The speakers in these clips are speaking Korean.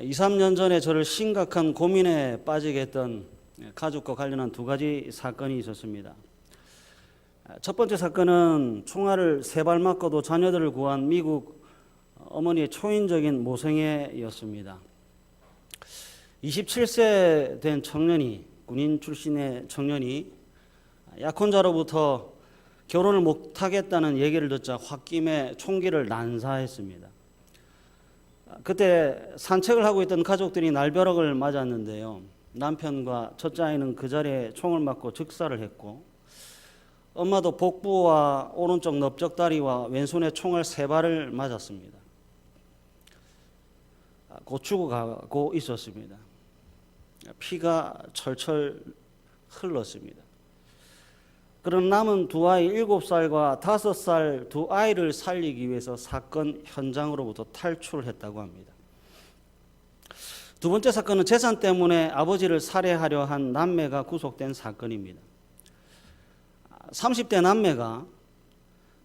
2, 3년 전에 저를 심각한 고민에 빠지게 했던 가족과 관련한 두 가지 사건이 있었습니다. 첫 번째 사건은 총알을 3발 맞고도 자녀들을 구한 미국 어머니의 초인적인 모성애였습니다. 27세 된 청년이, 군인 출신의 청년이 약혼자로부터 결혼을 못하겠다는 얘기를 듣자 홧김에 총기를 난사했습니다. 그때 산책을 하고 있던 가족들이 날벼락을 맞았는데요. 남편과 첫째 아이는 그 자리에 총을 맞고 즉사를 했고, 엄마도 복부와 오른쪽 넓적다리와 왼손에 총알 3발을 맞았습니다. 고치고 가고 있었습니다. 피가 철철 흘렀습니다. 그런 남은 두 아이 7살과 5살 두 아이를 살리기 위해서 사건 현장으로부터 탈출을 했다고 합니다. 두 번째 사건은 재산 때문에 아버지를 살해하려 한 남매가 구속된 사건입니다. 30대 남매가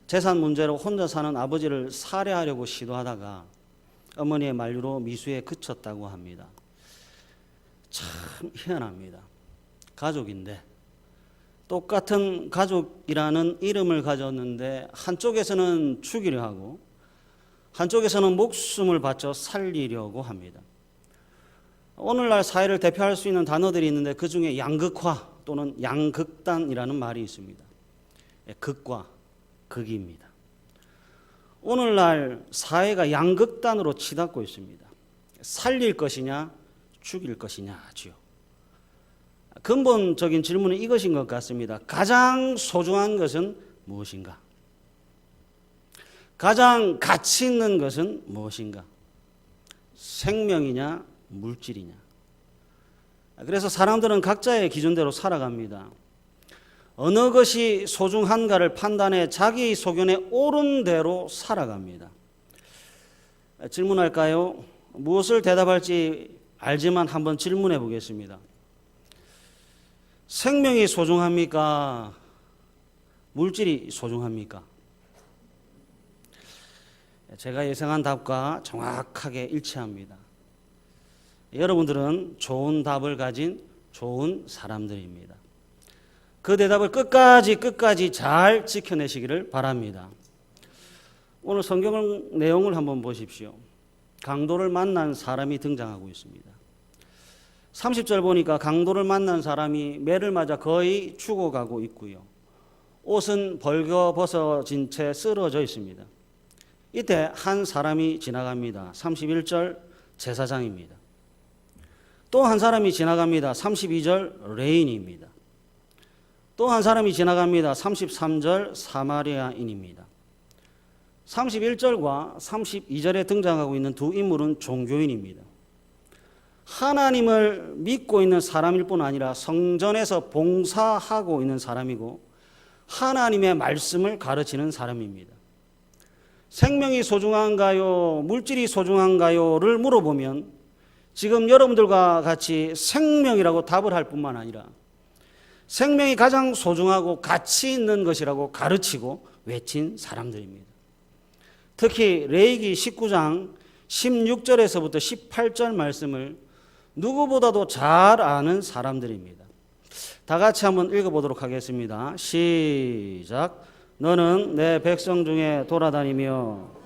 재산 문제로 혼자 사는 아버지를 살해하려고 시도하다가 어머니의 만류로 미수에 그쳤다고 합니다. 참 희한합니다. 가족인데 똑같은 가족이라는 이름을 가졌는데 한쪽에서는 죽이려 하고 한쪽에서는 목숨을 바쳐 살리려고 합니다. 오늘날 사회를 대표할 수 있는 단어들이 있는데 그 중에 양극화 또는 양극단이라는 말이 있습니다. 극과 극입니다. 오늘날 사회가 양극단으로 치닫고 있습니다. 살릴 것이냐 죽일 것이냐지요. 근본적인 질문은 이것인 것 같습니다. 가장 소중한 것은 무엇인가? 가장 가치 있는 것은 무엇인가? 생명이냐 물질이냐? 그래서 사람들은 각자의 기준대로 살아갑니다. 어느 것이 소중한가를 판단해 자기 소견에 옳은 대로 살아갑니다. 질문할까요? 무엇을 대답할지 알지만 한번 질문해 보겠습니다. 생명이 소중합니까? 물질이 소중합니까? 제가 예상한 답과 정확하게 일치합니다. 여러분들은 좋은 답을 가진 좋은 사람들입니다. 그 대답을 끝까지 잘 지켜내시기를 바랍니다. 오늘 성경 내용을 한번 보십시오. 강도를 만난 사람이 등장하고 있습니다. 30절 보니까 강도를 만난 사람이 매를 맞아 거의 죽어가고 있고요. 옷은 벌거벗어진 채 쓰러져 있습니다. 이때 한 사람이 지나갑니다. 31절 제사장입니다. 또 한 사람이 지나갑니다. 32절 레인입니다. 또 한 사람이 지나갑니다. 33절 사마리아인입니다. 31절과 32절에 등장하고 있는 두 인물은 종교인입니다. 하나님을 믿고 있는 사람일 뿐 아니라 성전에서 봉사하고 있는 사람이고 하나님의 말씀을 가르치는 사람입니다. 생명이 소중한가요? 물질이 소중한가요?를 물어보면 지금 여러분들과 같이 생명이라고 답을 할 뿐만 아니라 생명이 가장 소중하고 가치 있는 것이라고 가르치고 외친 사람들입니다. 특히 레위기 19장 16절에서부터 18절 말씀을 누구보다도 잘 아는 사람들입니다. 다 같이 한번 읽어보도록 하겠습니다. 시작. 너는 내 백성 중에 돌아다니며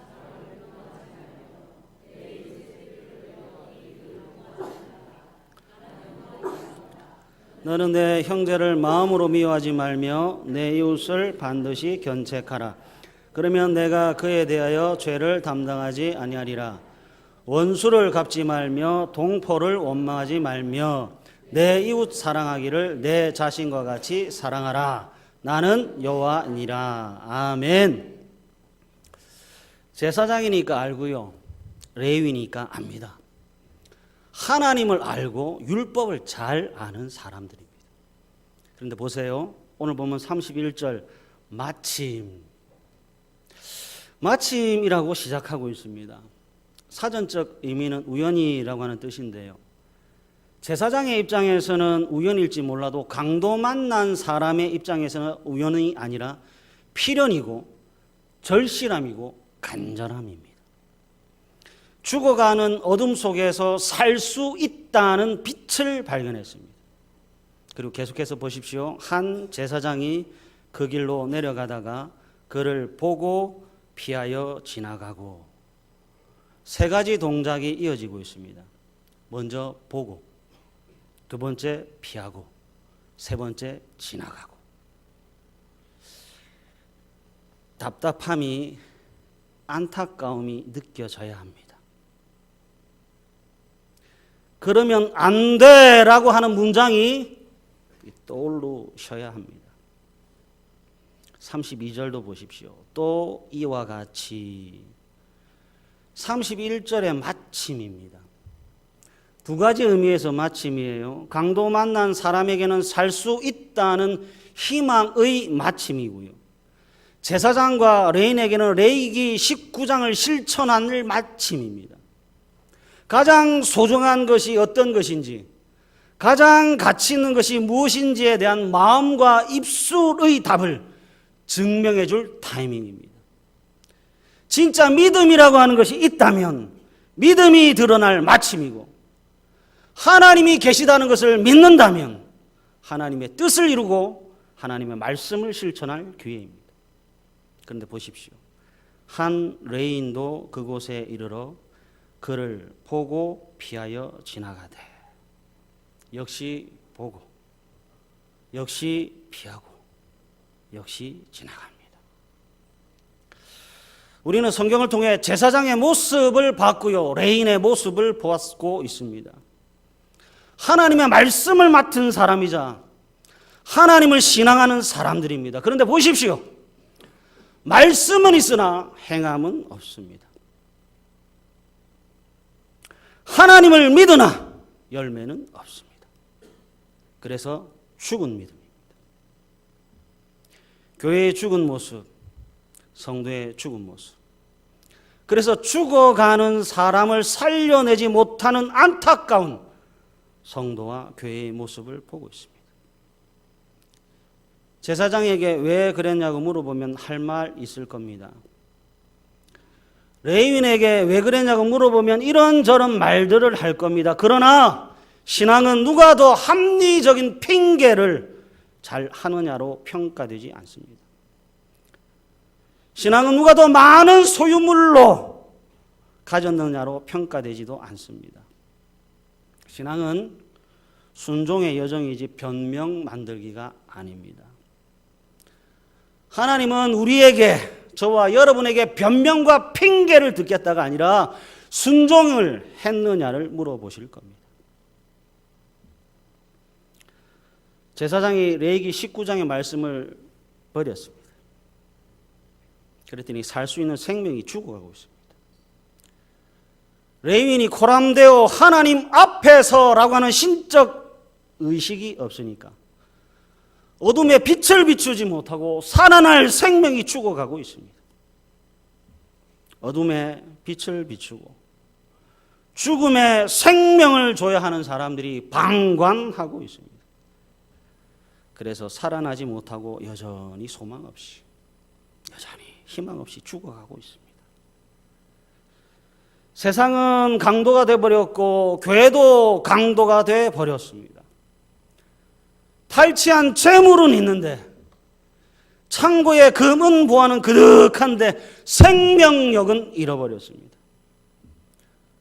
너는 내 형제를 마음으로 미워하지 말며 내 이웃을 반드시 견책하라. 그러면 내가 그에 대하여 죄를 담당하지 아니하리라. 원수를 갚지 말며 동포를 원망하지 말며 내 이웃 사랑하기를 내 자신과 같이 사랑하라. 나는 여호와니라. 아멘. 제사장이니까 알고요. 레위니까 압니다. 하나님을 알고 율법을 잘 아는 사람들입니다. 그런데 보세요. 오늘 보면 31절 마침이라고 시작하고 있습니다. 사전적 의미는 우연이라고 하는 뜻인데요. 제사장의 입장에서는 우연일지 몰라도 강도 만난 사람의 입장에서는 우연이 아니라 필연이고 절실함이고 간절함입니다. 죽어가는 어둠 속에서 살 수 있다는 빛을 발견했습니다. 그리고 계속해서 보십시오. 한 제사장이 그 길로 내려가다가 그를 보고 피하여 지나가고, 세 가지 동작이 이어지고 있습니다. 먼저 보고, 두 번째 피하고, 세 번째 지나가고. 답답함이, 안타까움이 느껴져야 합니다. 그러면 안 돼라고 하는 문장이 떠오르셔야 합니다. 32절도 보십시오. 또 이와 같이. 31절의 마침입니다. 두 가지 의미에서 마침이에요. 강도 만난 사람에게는 살 수 있다는 희망의 마침이고요. 제사장과 레인에게는 레위기 19장을 실천할 마침입니다. 가장 소중한 것이 어떤 것인지, 가장 가치 있는 것이 무엇인지에 대한 마음과 입술의 답을 증명해 줄 타이밍입니다. 진짜 믿음이라고 하는 것이 있다면 믿음이 드러날 마침이고, 하나님이 계시다는 것을 믿는다면 하나님의 뜻을 이루고 하나님의 말씀을 실천할 기회입니다. 그런데 보십시오. 한 레인도 그곳에 이르러 그를 보고 피하여 지나가되, 역시 보고, 역시 피하고, 역시 지나갑니다. 우리는 성경을 통해 제사장의 모습을 봤고요, 레인의 모습을 보았고 있습니다. 하나님의 말씀을 맡은 사람이자 하나님을 신앙하는 사람들입니다. 그런데 보십시오. 말씀은 있으나 행함은 없습니다. 하나님을 믿으나 열매는 없습니다. 그래서 죽은 믿음입니다. 교회의 죽은 모습, 성도의 죽은 모습. 그래서 죽어가는 사람을 살려내지 못하는 안타까운 성도와 교회의 모습을 보고 있습니다. 제사장에게 왜 그랬냐고 물어보면 할 말 있을 겁니다. 레위인에게 왜 그랬냐고 물어보면 이런저런 말들을 할 겁니다. 그러나 신앙은 누가 더 합리적인 핑계를 잘 하느냐로 평가되지 않습니다. 신앙은 누가 더 많은 소유물로 가졌느냐로 평가되지도 않습니다. 신앙은 순종의 여정이지 변명 만들기가 아닙니다. 하나님은 우리에게, 저와 여러분에게 변명과 핑계를 듣겠다가 아니라 순종을 했느냐를 물어보실 겁니다. 제사장이 레위기 19장의 말씀을 버렸습니다. 그랬더니 살 수 있는 생명이 죽어가고 있습니다. 레위인이 코람데오 하나님 앞에서라고 하는 신적 의식이 없으니까 어둠에 빛을 비추지 못하고 살아날 생명이 죽어가고 있습니다. 어둠에 빛을 비추고 죽음에 생명을 줘야 하는 사람들이 방관하고 있습니다. 그래서 살아나지 못하고 여전히 소망 없이, 여전히 희망 없이 죽어가고 있습니다. 세상은 강도가 되어버렸고 교회도 강도가 되어버렸습니다. 탈취한 재물은 있는데 창고에 금은 보화는 그득한데 생명력은 잃어버렸습니다.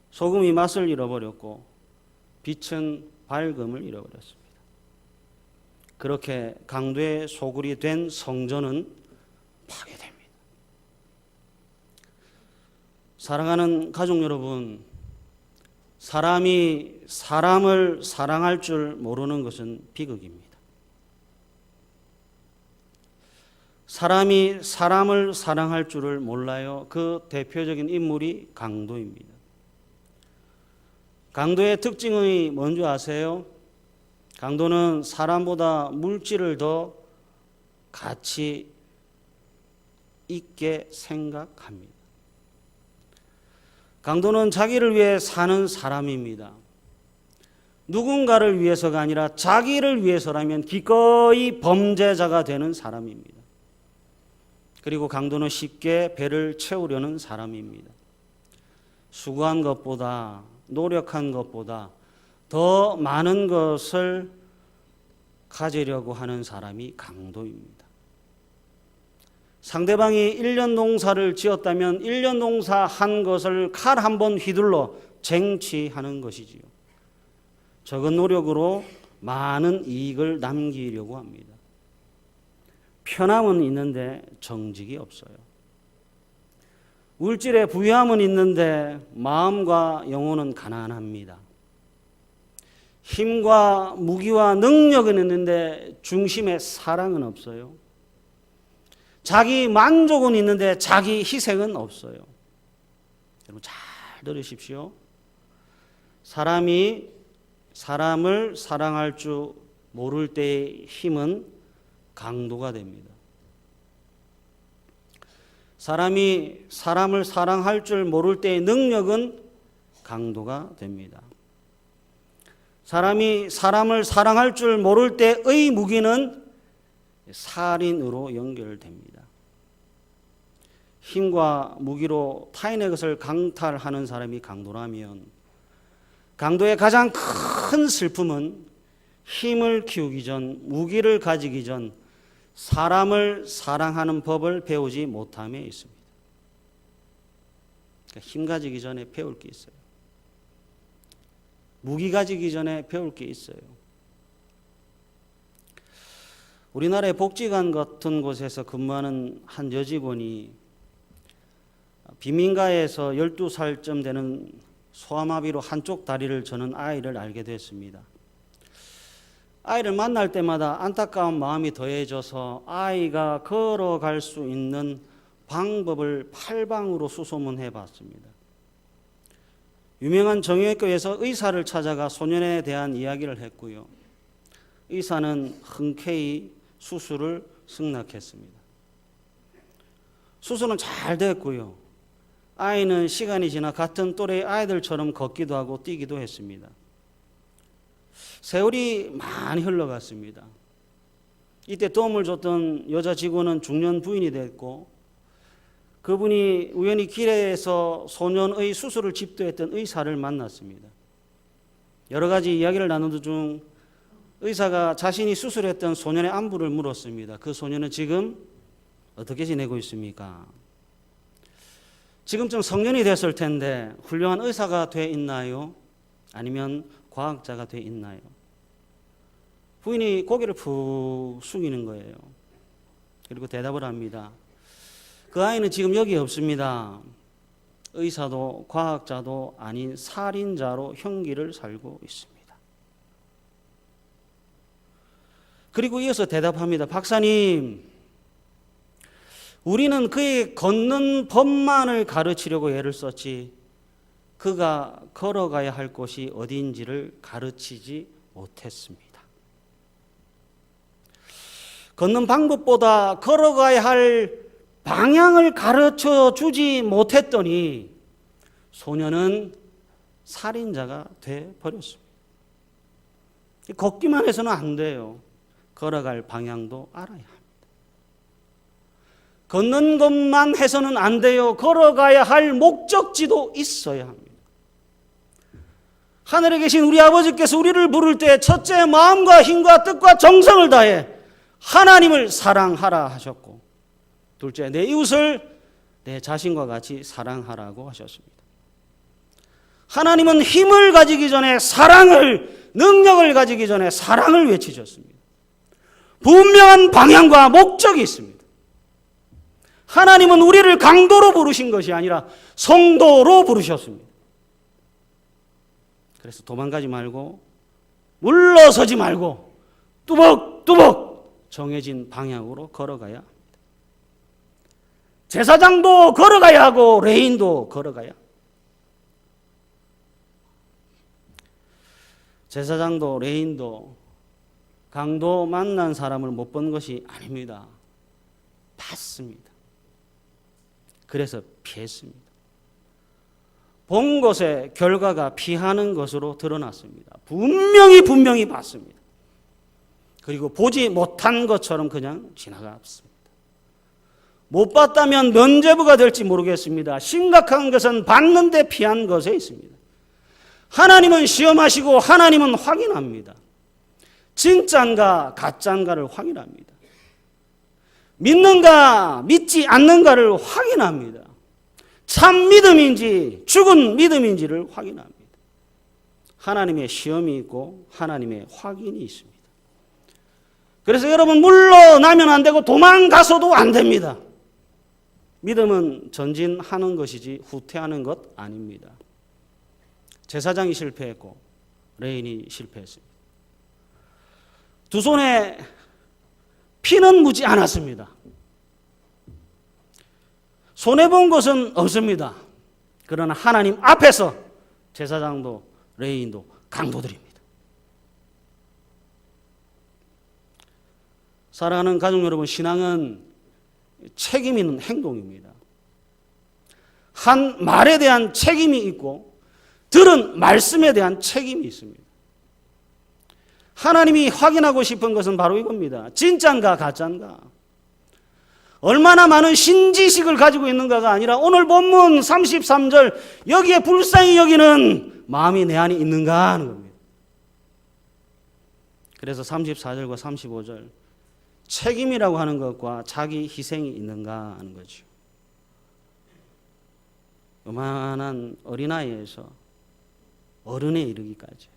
소금이 맛을 잃어버렸고 빛은 밝음을 잃어버렸습니다. 그렇게 강도의 소굴이 된 성전은 파괴됩니다. 사랑하는 가족 여러분, 사람이 사람을 사랑할 줄 모르는 것은 비극입니다. 사람이 사람을 사랑할 줄을 몰라요. 그 대표적인 인물이 강도입니다. 강도의 특징이 뭔지 아세요? 강도는 사람보다 물질을 더 가치 있게 생각합니다. 강도는 자기를 위해 사는 사람입니다. 누군가를 위해서가 아니라 자기를 위해서라면 기꺼이 범죄자가 되는 사람입니다. 그리고 강도는 쉽게 배를 채우려는 사람입니다. 수고한 것보다, 노력한 것보다 더 많은 것을 가지려고 하는 사람이 강도입니다. 상대방이 1년 농사를 지었다면 1년 농사한 것을 칼 한 번 휘둘러 쟁취하는 것이지요. 적은 노력으로 많은 이익을 남기려고 합니다. 편함은 있는데 정직이 없어요. 물질의 부유함은 있는데 마음과 영혼은 가난합니다. 힘과 무기와 능력은 있는데 중심에 사랑은 없어요. 자기 만족은 있는데 자기 희생은 없어요. 여러분 잘 들으십시오. 사람이 사람을 사랑할 줄 모를 때의 힘은 강도가 됩니다. 사람이 사람을 사랑할 줄 모를 때의 능력은 강도가 됩니다. 사람이 사람을 사랑할 줄 모를 때의 무기는 살인으로 연결됩니다. 힘과 무기로 타인의 것을 강탈하는 사람이 강도라면 강도의 가장 큰 슬픔은 힘을 키우기 전, 무기를 가지기 전 사람을 사랑하는 법을 배우지 못함에 있습니다. 그러니까 힘 가지기 전에 배울 게 있어요. 무기 가지기 전에 배울 게 있어요. 우리나라의 복지관 같은 곳에서 근무하는 한 여직원이 비민가에서 12살쯤 되는 소아마비로 한쪽 다리를 저는 아이를 알게 됐습니다. 아이를 만날 때마다 안타까운 마음이 더해져서 아이가 걸어갈 수 있는 방법을 팔방으로 수소문해 봤습니다. 유명한 정형외과에서 의사를 찾아가 소년에 대한 이야기를 했고요. 의사는 흔쾌히 수술을 승낙했습니다. 수술은 잘 됐고요. 아이는 시간이 지나 같은 또래의 아이들처럼 걷기도 하고 뛰기도 했습니다. 세월이 많이 흘러갔습니다. 이때 도움을 줬던 여자 직원은 중년 부인이 됐고 그분이 우연히 길에서 소년의 수술을 집도했던 의사를 만났습니다. 여러 가지 이야기를 나누는 중 의사가 자신이 수술했던 소년의 안부를 물었습니다. 그 소년은 지금 어떻게 지내고 있습니까? 지금쯤 성년이 됐을 텐데 훌륭한 의사가 돼 있나요? 아니면 과학자가 돼 있나요? 부인이 고개를 푹 숙이는 거예요. 그리고 대답을 합니다. 그 아이는 지금 여기 없습니다. 의사도 과학자도 아닌 살인자로 형기를 살고 있습니다. 그리고 이어서 대답합니다. 박사님, 우리는 그의 걷는 법만을 가르치려고 애를 썼지 그가 걸어가야 할 곳이 어디인지를 가르치지 못했습니다. 걷는 방법보다 걸어가야 할 방향을 가르쳐 주지 못했더니 소년은 살인자가 돼 버렸습니다. 걷기만 해서는 안 돼요. 걸어갈 방향도 알아야 합니다. 걷는 것만 해서는 안 돼요. 걸어가야 할 목적지도 있어야 합니다. 하늘에 계신 우리 아버지께서 우리를 부를 때 첫째 마음과 힘과 뜻과 정성을 다해 하나님을 사랑하라 하셨고 둘째 내 이웃을 내 자신과 같이 사랑하라고 하셨습니다. 하나님은 힘을 가지기 전에 사랑을, 능력을 가지기 전에 사랑을 외치셨습니다. 분명한 방향과 목적이 있습니다. 하나님은 우리를 강도로 부르신 것이 아니라 성도로 부르셨습니다. 그래서 도망가지 말고 물러서지 말고 뚜벅뚜벅 정해진 방향으로 걸어가야 합니다. 제사장도 걸어가야 하고 레인도 걸어가야 합니다. 제사장도 레인도 강도 만난 사람을 못 본 것이 아닙니다. 봤습니다. 그래서 피했습니다. 본 것의 결과가 피하는 것으로 드러났습니다. 분명히 봤습니다. 그리고 보지 못한 것처럼 그냥 지나갔습니다. 못 받다면 면죄부가 될지 모르겠습니다. 심각한 것은 받는데 피한 것에 있습니다. 하나님은 시험하시고 하나님은 확인합니다. 진짜인가 가짜인가를 확인합니다. 믿는가 믿지 않는가를 확인합니다. 참 믿음인지 죽은 믿음인지를 확인합니다. 하나님의 시험이 있고 하나님의 확인이 있습니다. 그래서 여러분 물러나면 안 되고 도망가서도 안 됩니다. 믿음은 전진하는 것이지 후퇴하는 것 아닙니다. 제사장이 실패했고 레인이 실패했습니다. 두 손에 피는 묻지 않았습니다. 손해본 것은 없습니다. 그러나 하나님 앞에서 제사장도 레인도 강도들입니다. 사랑하는 가족 여러분, 신앙은 책임 있는 행동입니다. 한 말에 대한 책임이 있고 들은 말씀에 대한 책임이 있습니다. 하나님이 확인하고 싶은 것은 바로 이겁니다. 진짜인가 가짜인가. 얼마나 많은 신지식을 가지고 있는가가 아니라 오늘 본문 33절 여기에 불쌍히 여기는 마음이 내 안에 있는가 하는 겁니다. 그래서 34절과 35절 책임이라고 하는 것과 자기 희생이 있는가 하는 거죠. 요만한 어린아이에서 어른에 이르기까지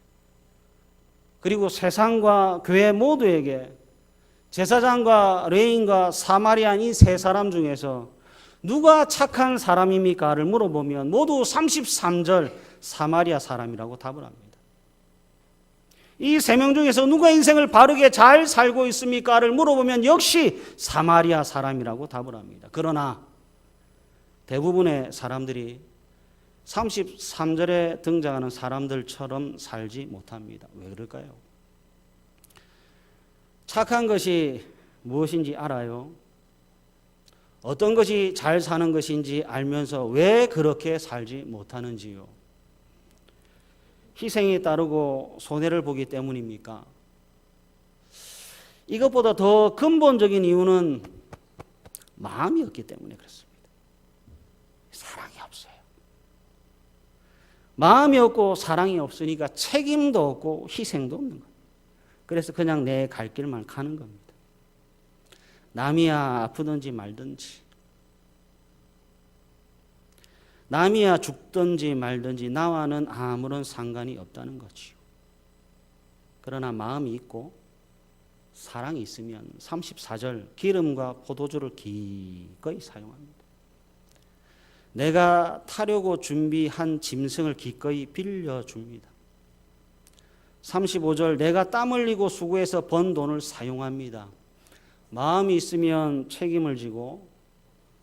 그리고 세상과 교회 모두에게 제사장과 레인과 사마리아인 이 세 사람 중에서 누가 착한 사람입니까를 물어보면 모두 33절 사마리아 사람이라고 답을 합니다. 이 세 명 중에서 누가 인생을 바르게 잘 살고 있습니까를 물어보면 역시 사마리아 사람이라고 답을 합니다. 그러나 대부분의 사람들이 33절에 등장하는 사람들처럼 살지 못합니다. 왜 그럴까요? 착한 것이 무엇인지 알아요. 어떤 것이 잘 사는 것인지 알면서 왜 그렇게 살지 못하는지요? 희생이 따르고 손해를 보기 때문입니까? 이것보다 더 근본적인 이유는 마음이 없기 때문에 그렇습니다. 사랑이 없어요. 마음이 없고 사랑이 없으니까 책임도 없고 희생도 없는 거예요. 그래서 그냥 내 갈 길만 가는 겁니다. 남이야 아프든지 말든지, 남이야 죽든지 말든지 나와는 아무런 상관이 없다는 거지요. 그러나 마음이 있고 사랑이 있으면 34절 기름과 포도주를 기꺼이 사용합니다. 내가 타려고 준비한 짐승을 기꺼이 빌려줍니다. 35절 내가 땀 흘리고 수고해서 번 돈을 사용합니다. 마음이 있으면 책임을 지고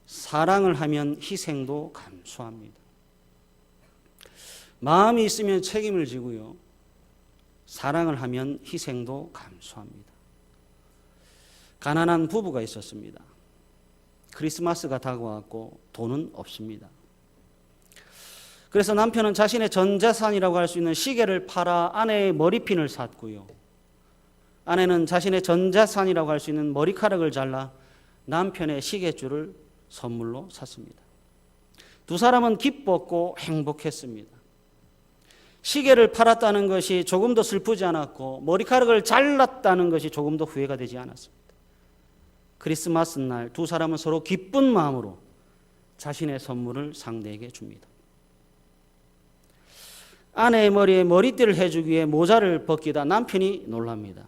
사랑을 하면 희생도 감수합니다. 마음이 있으면 책임을 지고요. 사랑을 하면 희생도 감수합니다. 가난한 부부가 있었습니다. 크리스마스가 다가왔고 돈은 없습니다. 그래서 남편은 자신의 전 재산이라고 할 수 있는 시계를 팔아 아내의 머리핀을 샀고요. 아내는 자신의 전 재산이라고 할 수 있는 머리카락을 잘라 남편의 시계줄을 선물로 샀습니다. 두 사람은 기뻤고 행복했습니다. 시계를 팔았다는 것이 조금 더 슬프지 않았고 머리카락을 잘랐다는 것이 조금 더 후회가 되지 않았습니다. 크리스마스 날 두 사람은 서로 기쁜 마음으로 자신의 선물을 상대에게 줍니다. 아내의 머리에 머리띠를 해주기 위해 모자를 벗기다 남편이 놀랍니다.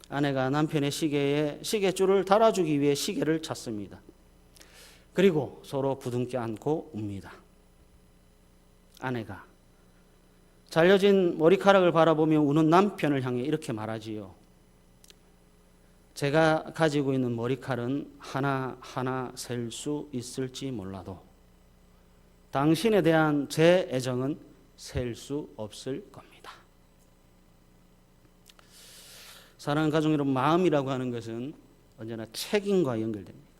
아내가 남편의 시계에 시계줄을 달아주기 위해 시계를 찾습니다. 그리고 서로 부둥켜 안고 웁니다. 아내가 잘려진 머리카락을 바라보며 우는 남편을 향해 이렇게 말하지요. 제가 가지고 있는 머리칼은 하나하나 셀 수 있을지 몰라도 당신에 대한 제 애정은 셀 수 없을 겁니다. 사랑하는 가족 여러분, 마음이라고 하는 것은 언제나 책임과 연결됩니다.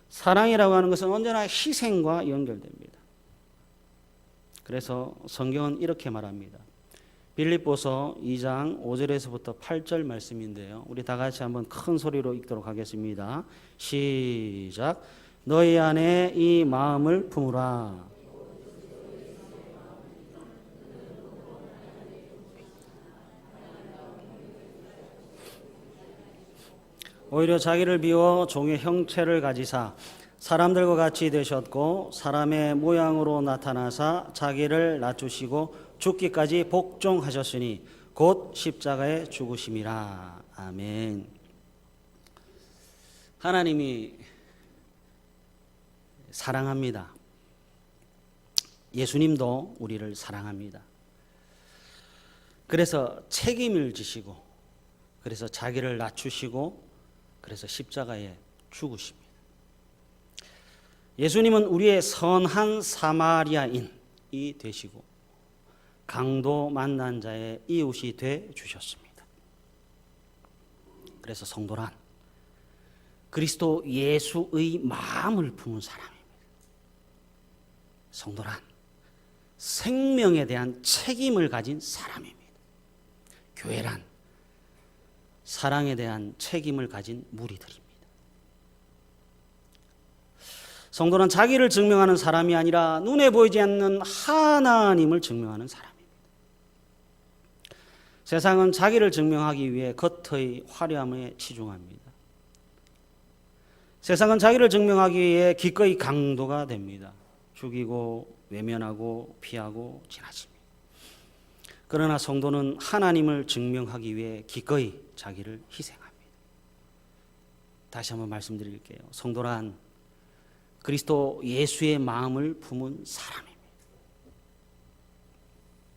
사랑이라고 하는 것은 언제나 희생과 연결됩니다. 그래서 성경은 이렇게 말합니다. 빌립보서 2장 5절에서부터 8절 말씀인데요. 우리 다 같이 한번 큰 소리로 읽도록 하겠습니다. 시작. 너희 안에 이 마음을 품으라. 오히려 자기를 비워 종의 형체를 가지사 사람들과 같이 되셨고 사람의 모양으로 나타나사 자기를 낮추시고 죽기까지 복종하셨으니 곧 십자가에 죽으심이라. 아멘. 하나님이 사랑합니다. 예수님도 우리를 사랑합니다. 그래서 책임을 지시고, 그래서 자기를 낮추시고, 그래서 십자가에 죽으십니다. 예수님은 우리의 선한 사마리아인이 되시고 강도 만난 자의 이웃이 돼 주셨습니다. 그래서 성도란 그리스도 예수의 마음을 품은 사람입니다. 성도란 생명에 대한 책임을 가진 사람입니다. 교회란 사랑에 대한 책임을 가진 무리들입니다. 성도는 자기를 증명하는 사람이 아니라 눈에 보이지 않는 하나님을 증명하는 사람입니다. 세상은 자기를 증명하기 위해 겉의 화려함에 치중합니다. 세상은 자기를 증명하기 위해 기꺼이 강도가 됩니다. 죽이고 외면하고 피하고 지나칩니다. 그러나 성도는 하나님을 증명하기 위해 기꺼이 자기를 희생합니다. 다시 한번 말씀드릴게요. 성도란 그리스도 예수의 마음을 품은 사람입니다.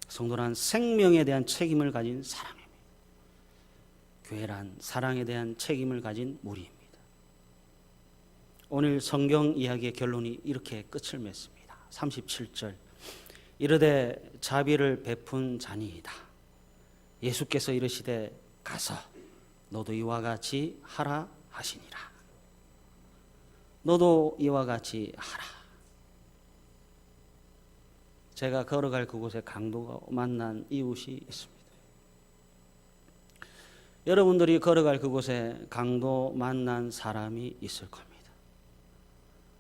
성도란 생명에 대한 책임을 가진 사람입니다. 교회란 사랑에 대한 책임을 가진 무리입니다. 오늘 성경 이야기의 결론이 이렇게 끝을 맺습니다. 37절. 이르되 자비를 베푼 자니이다. 예수께서 이르시되 가서 너도 이와 같이 하라 하시니라. 너도 이와 같이 하라. 제가 걸어갈 그곳에 강도가 만난 이웃이 있습니다. 여러분들이 걸어갈 그곳에 강도 만난 사람이 있을 겁니다.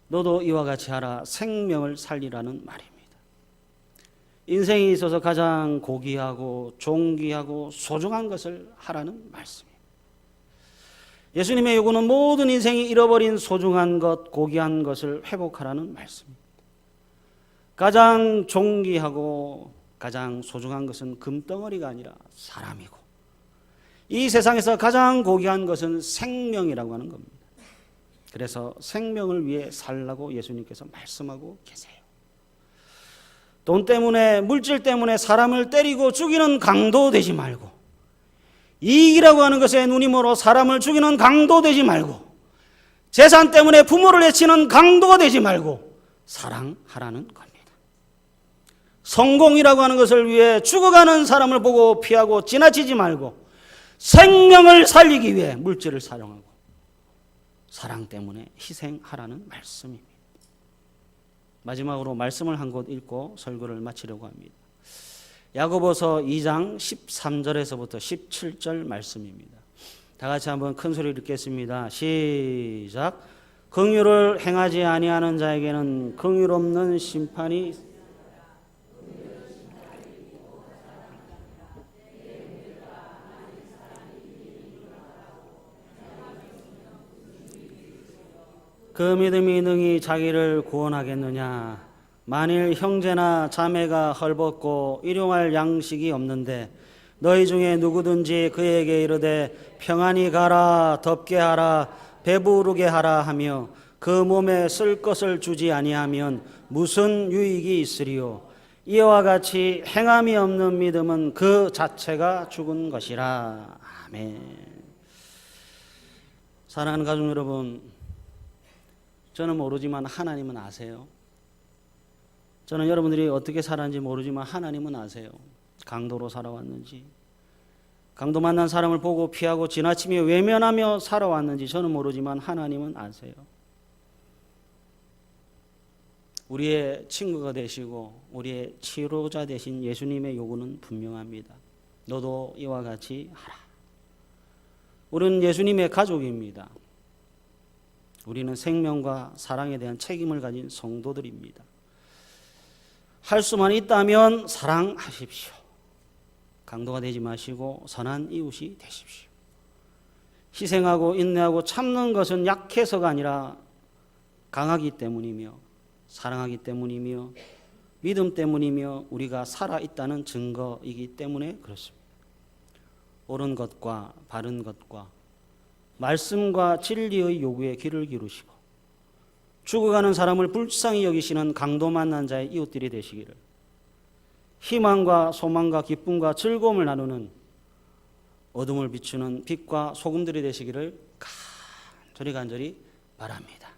너도 이와 같이 하라. 생명을 살리라는 말입니다. 인생에 있어서 가장 고귀하고 존귀하고 소중한 것을 하라는 말씀입니다. 예수님의 요구는 모든 인생이 잃어버린 소중한 것, 고귀한 것을 회복하라는 말씀입니다. 가장 존귀하고 가장 소중한 것은 금덩어리가 아니라 사람이고, 이 세상에서 가장 고귀한 것은 생명이라고 하는 겁니다. 그래서 생명을 위해 살라고 예수님께서 말씀하고 계세요. 돈 때문에, 물질 때문에 사람을 때리고 죽이는 강도 되지 말고, 이익이라고 하는 것에 눈이 멀어 사람을 죽이는 강도 되지 말고, 재산 때문에 부모를 해치는 강도가 되지 말고 사랑하라는 겁니다. 성공이라고 하는 것을 위해 죽어가는 사람을 보고 피하고 지나치지 말고, 생명을 살리기 위해 물질을 사용하고 사랑 때문에 희생하라는 말씀입니다. 마지막으로 말씀을 한 곳 읽고 설교를 마치려고 합니다. 야고보서 2장 13절에서부터 17절 말씀입니다. 다 같이 한번 큰 소리로 읽겠습니다. 시작. 긍휼을 행하지 아니하는 자에게는 긍휼 없는 심판이 그 믿음이 능히 자기를 구원하겠느냐. 만일 형제나 자매가 헐벗고 일용할 양식이 없는데 너희 중에 누구든지 그에게 이르되 평안히 가라, 덥게 하라, 배부르게 하라 하며 그 몸에 쓸 것을 주지 아니하면 무슨 유익이 있으리요. 이와 같이 행함이 없는 믿음은 그 자체가 죽은 것이라. 아멘. 사랑하는 가족 여러분, 저는 모르지만 하나님은 아세요. 저는 여러분들이 어떻게 살았는지 모르지만 하나님은 아세요. 강도로 살아왔는지, 강도 만난 사람을 보고 피하고 지나치며 외면하며 살아왔는지 저는 모르지만 하나님은 아세요. 우리의 친구가 되시고 우리의 치료자 되신 예수님의 요구는 분명합니다. 너도 이와 같이 하라. 우리는 예수님의 가족입니다. 우리는 생명과 사랑에 대한 책임을 가진 성도들입니다. 할 수만 있다면 사랑하십시오. 강도가 되지 마시고 선한 이웃이 되십시오. 희생하고 인내하고 참는 것은 약해서가 아니라 강하기 때문이며 사랑하기 때문이며 믿음 때문이며 우리가 살아있다는 증거이기 때문에 그렇습니다. 옳은 것과 바른 것과 말씀과 진리의 요구에 귀를 기울이시고 죽어가는 사람을 불쌍히 여기시는 강도 만난 자의 이웃들이 되시기를, 희망과 소망과 기쁨과 즐거움을 나누는 어둠을 비추는 빛과 소금들이 되시기를 간절히 바랍니다.